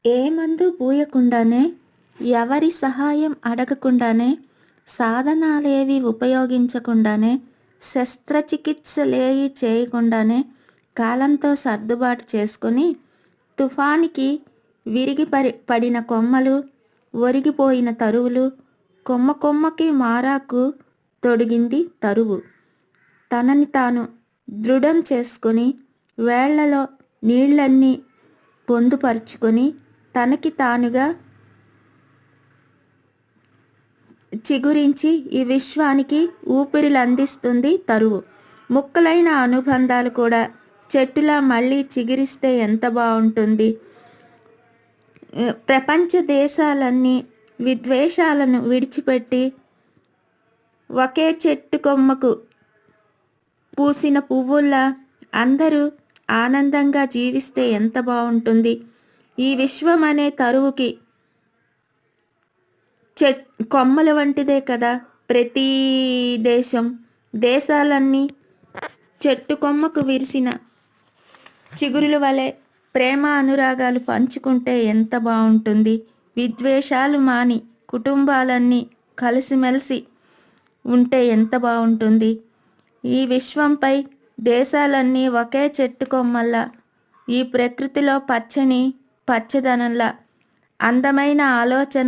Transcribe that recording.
ఏ మందు పూయకుండానే, ఎవరి సహాయం అడగకుండానే, సాధనాలేవి ఉపయోగించకుండానే, శస్త్రచికిత్సలేయి చేయకుండానే కాలంతో సర్దుబాటు చేసుకుని, తుఫానికి విరిగి పడిన కొమ్మలు, ఒరిగిపోయిన తరువులు, కొమ్మ కొమ్మకి మారాకు తొడిగింది తరువు. తనని తాను దృఢం చేసుకుని, వేళ్లలో నీళ్ళన్నీ పొందుపరుచుకొని, తనకి తానుగా చిగురించి ఈ విశ్వానికి ఊపిరులందిస్తుంది తరువు. ముక్కలైన అనుబంధాలు కూడా చెట్టులా మళ్ళీ చిగురిస్తే ఎంత బావుంటుంది. ప్రపంచ దేశాలన్నీ విద్వేషాలను విడిచిపెట్టి ఒకే చెట్టు కొమ్మకు పూసిన పువ్వుల్లా అందరూ ఆనందంగా జీవిస్తే ఎంత బావుంటుంది. ఈ విశ్వం అనే తరువుకి కొమ్మల వంటిదే కదా ప్రతి దేశాలన్నీ చెట్టు కొమ్మకు విరిసిన చిగురుల వలె ప్రేమ అనురాగాలు పంచుకుంటే ఎంత బావుంటుంది. విద్వేషాలు మాని కుటుంబాలన్నీ కలిసిమెలిసి ఉంటే ఎంత బావుంటుంది. ఈ విశ్వంపై దేశాలన్నీ ఒకే చెట్టు కొమ్మల్లా, ఈ ప్రకృతిలో పచ్చదనంలా అందమైన ఆలోచన